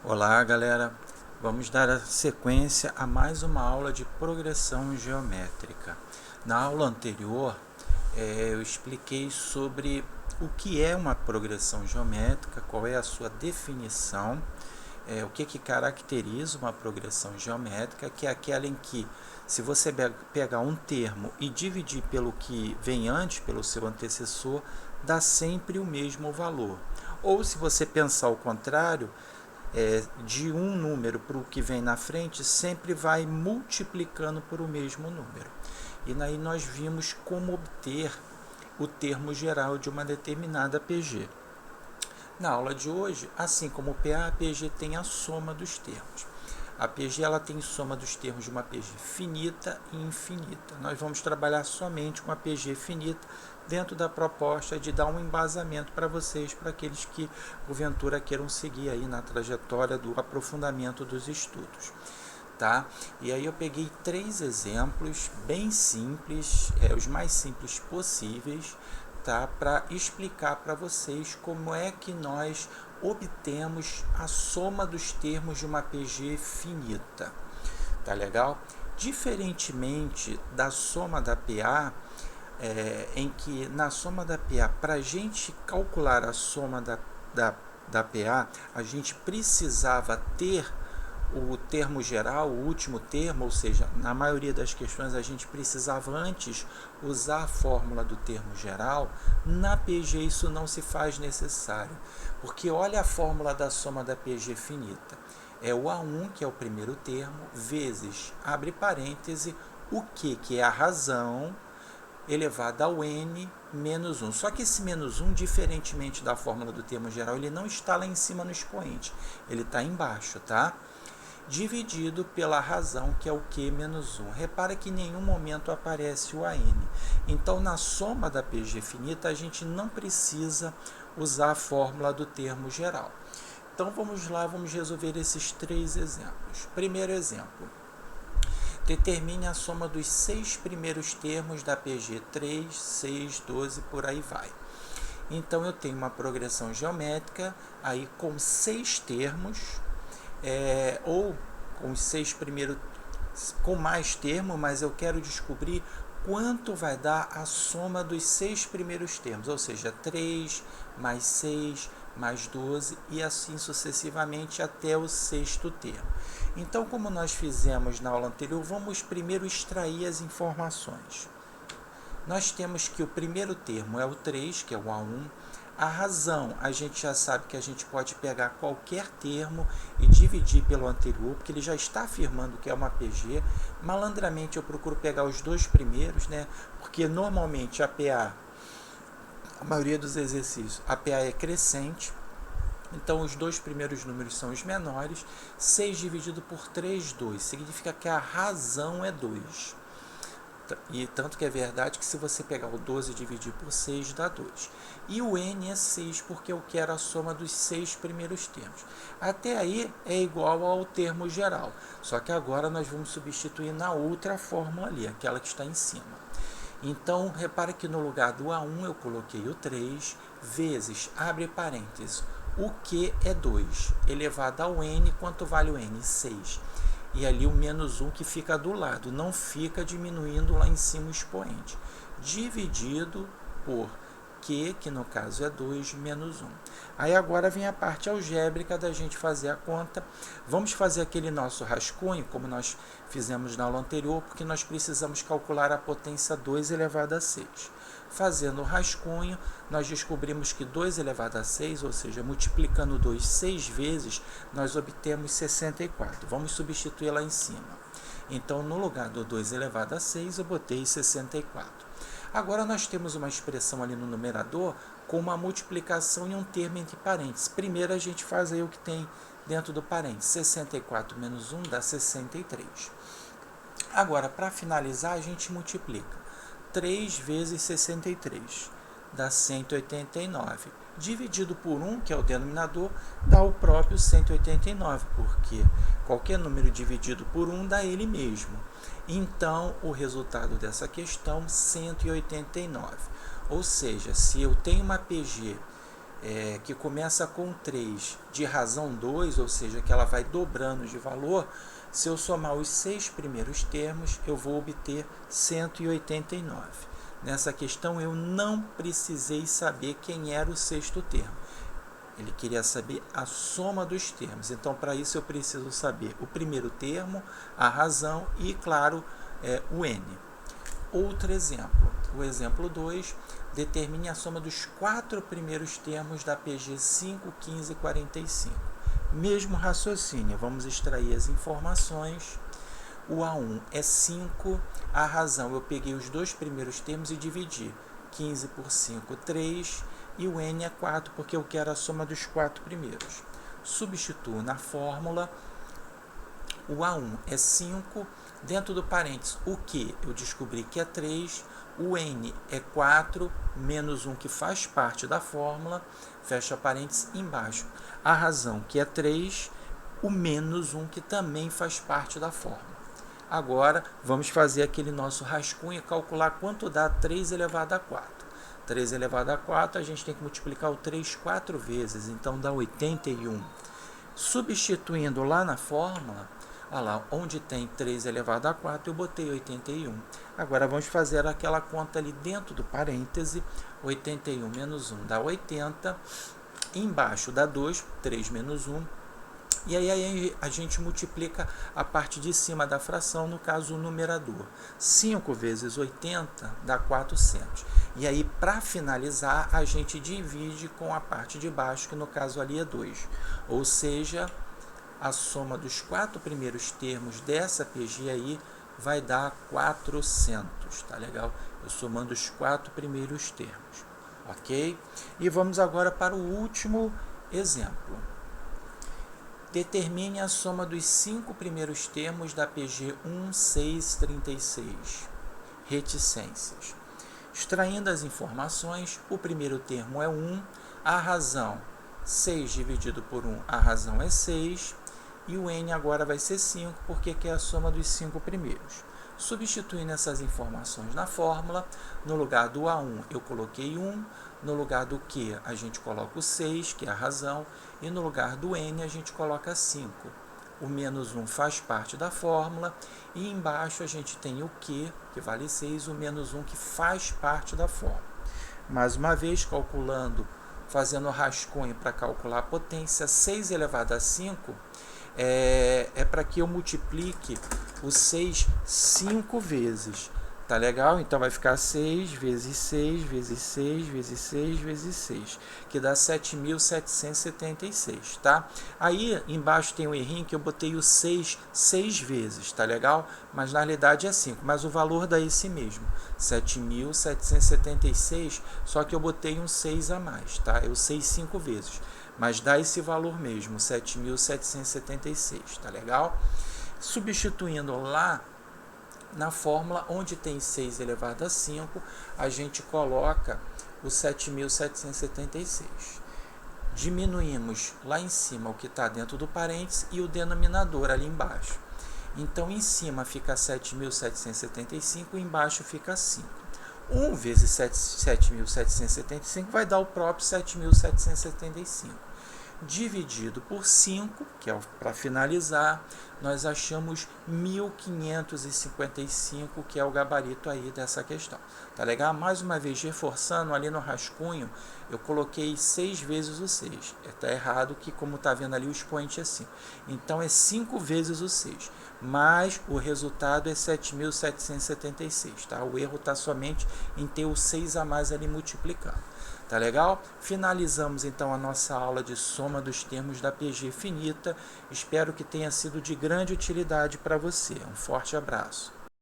Olá, galera. Vamos dar a sequência a mais uma aula de progressão geométrica. Na aula anterior, eu expliquei sobre o que é uma progressão geométrica, qual é a sua definição, o que caracteriza uma progressão geométrica, que é aquela em que, se você pegar um termo e dividir pelo que vem antes, pelo seu antecessor, dá sempre o mesmo valor. Ou, se você pensar o contrário, de um número para o que vem na frente, sempre vai multiplicando por o mesmo número. E daí nós vimos como obter o termo geral de uma determinada PG. Na aula de hoje, assim como o PA, a PG tem a soma dos termos. A PG ela tem soma dos termos de uma PG finita e infinita. Nós vamos trabalhar somente com a PG finita dentro da proposta de dar um embasamento para vocês, para aqueles que porventura queiram seguir aí na trajetória do aprofundamento dos estudos. Tá? E aí eu peguei 3 exemplos bem simples, os mais simples possíveis, tá? Para explicar para vocês como é que nós obtemos a soma dos termos de uma PG finita. Tá legal? Diferentemente da soma da PA, em que na soma da PA, para a gente calcular a soma da PA, a gente precisava ter o termo geral, o último termo, ou seja, na maioria das questões a gente precisava antes usar a fórmula do termo geral. Na PG isso não se faz necessário, porque olha a fórmula da soma da PG finita. É o A1, que é o primeiro termo, vezes, abre parêntese, o Q, que é a razão, elevado ao N menos 1. Só que esse menos 1, diferentemente da fórmula do termo geral, ele não está lá em cima no expoente, ele está embaixo, tá? Dividido pela razão, que é o Q menos 1. Repara que em nenhum momento aparece o AN. Então, na soma da PG finita, a gente não precisa usar a fórmula do termo geral. Então, vamos lá, vamos resolver esses 3 exemplos. Primeiro exemplo. Determine a soma dos 6 primeiros termos da PG 3, 6, 12, por aí vai. Então, eu tenho uma progressão geométrica aí com 6 termos, ou com os 6 primeiros, com mais termos, mas eu quero descobrir quanto vai dar a soma dos 6 primeiros termos, ou seja, 3 mais 6 mais 12 e assim sucessivamente até o 6º termo. Então, como nós fizemos na aula anterior, vamos primeiro extrair as informações. Nós temos que o primeiro termo é o 3, que é o A1. A razão, a gente já sabe que a gente pode pegar qualquer termo e dividir pelo anterior, porque ele já está afirmando que é uma PG. Malandramente eu procuro pegar os 2 primeiros, né? Porque normalmente a PA, a maioria dos exercícios, a PA é crescente. Então, os 2 primeiros números são os menores. 6 dividido por 3, 2. Significa que a razão é 2. E tanto que é verdade que se você pegar o 12 e dividir por 6, dá 2. E o N é 6, porque eu quero a soma dos 6 primeiros termos. Até aí é igual ao termo geral. Só que agora nós vamos substituir na outra fórmula ali, aquela que está em cima. Então, repare que no lugar do A1 eu coloquei o 3, vezes, abre parênteses, o Q é 2, elevado ao N, quanto vale o N? 6. E ali o menos 1 que fica do lado, não fica diminuindo lá em cima o expoente. Dividido por Q, que no caso é 2, menos 1. Aí agora vem a parte algébrica da gente fazer a conta. Vamos fazer aquele nosso rascunho, como nós fizemos na aula anterior, porque nós precisamos calcular a potência 2 elevado a 6. Fazendo o rascunho, nós descobrimos que 2 elevado a 6, ou seja, multiplicando 2 6 vezes, nós obtemos 64. Vamos substituir lá em cima. Então, no lugar do 2 elevado a 6, eu botei 64. Agora, nós temos uma expressão ali no numerador com uma multiplicação e um termo entre parênteses. Primeiro, a gente faz aí o que tem dentro do parênteses. 64 menos 1 dá 63. Agora, para finalizar, a gente multiplica. 3 vezes 63 dá 189. Dividido por 1, que é o denominador, dá o próprio 189, porque qualquer número dividido por 1 dá ele mesmo. Então, o resultado dessa questão, 189. Ou seja, se eu tenho uma PG que começa com 3 de razão 2, ou seja, que ela vai dobrando de valor, se eu somar os 6 primeiros termos, eu vou obter 189. Nessa questão, eu não precisei saber quem era o sexto termo. Ele queria saber a soma dos termos. Então, para isso, eu preciso saber o primeiro termo, a razão e, claro, o n. Outro exemplo. O exemplo 2, determine a soma dos 4 primeiros termos da PG 5, 15 e 45. Mesmo raciocínio, vamos extrair as informações. O A1 é 5, a razão eu peguei os 2 primeiros termos e dividi. 15 por 5, 3, e o n é 4, porque eu quero a soma dos 4 primeiros. Substituo na fórmula, o A1 é 5, dentro do parênteses, o que eu descobri que é 3, o n é 4, menos 1 que faz parte da fórmula, fecha parênteses, embaixo, a razão que é 3, o menos 1 que também faz parte da fórmula. Agora, vamos fazer aquele nosso rascunho e calcular quanto dá 3 elevado a 4. 3 elevado a 4, a gente tem que multiplicar o 3 4 vezes, então dá 81. Substituindo lá na fórmula, olha lá, onde tem 3 elevado a 4, eu botei 81. Agora, vamos fazer aquela conta ali dentro do parêntese, 81 menos 1 dá 80, embaixo dá 2, 3 menos 1, e aí a gente multiplica a parte de cima da fração, no caso o numerador. 5 vezes 80 dá 400. E aí, para finalizar, a gente divide com a parte de baixo, que no caso ali é 2. Ou seja, a soma dos 4 primeiros termos dessa PG aí vai dar 400. Tá legal? Eu somando os 4 primeiros termos. Ok? E vamos agora para o último exemplo. Determine a soma dos 5 primeiros termos da PG 1636. Reticências. Extraindo as informações, o primeiro termo é 1, a razão 6 dividido por 1, a razão é 6, e o n agora vai ser 5, porque é a soma dos 5 primeiros. Substituindo essas informações na fórmula, no lugar do A1 eu coloquei 1, no lugar do Q a gente coloca o 6, que é a razão, e no lugar do N a gente coloca 5. O menos 1 faz parte da fórmula, e embaixo a gente tem o Q, que vale 6, o menos 1 que faz parte da fórmula. Mais uma vez, calculando, fazendo o rascunho para calcular a potência, 6 elevado a 5 é para que eu multiplique o 6 5 vezes. Tá legal? Então vai ficar 6 vezes 6 vezes 6 vezes 6 vezes 6, que dá 7.776, tá? Aí embaixo tem um errinho que eu botei o 6 6 vezes, tá legal? Mas na realidade é 5, mas o valor dá esse mesmo, 7.776, só que eu botei um 6 a mais, tá? Eu 6 5 vezes, mas dá esse valor mesmo, 7.776, tá legal? Substituindo lá na fórmula, onde tem 6 elevado a 5, a gente coloca o 7.776. Diminuímos lá em cima o que está dentro do parênteses e o denominador ali embaixo. Então, em cima fica 7.775 e embaixo fica 5. 1 vezes 7.775 vai dar o próprio 7.775. Dividido por 5, que é para finalizar, nós achamos 1555, que é o gabarito aí dessa questão. Tá legal? Mais uma vez, reforçando, ali no rascunho, eu coloquei 6 vezes o 6. Está errado que, como está vendo ali, o expoente é 5. Então, é 5 vezes o 6. Mas o resultado é 7.776. Tá? O erro está somente em ter o 6 a mais ali multiplicando. Tá legal? Finalizamos então a nossa aula de soma dos termos da PG finita. Espero que tenha sido de grande utilidade para você. Um forte abraço.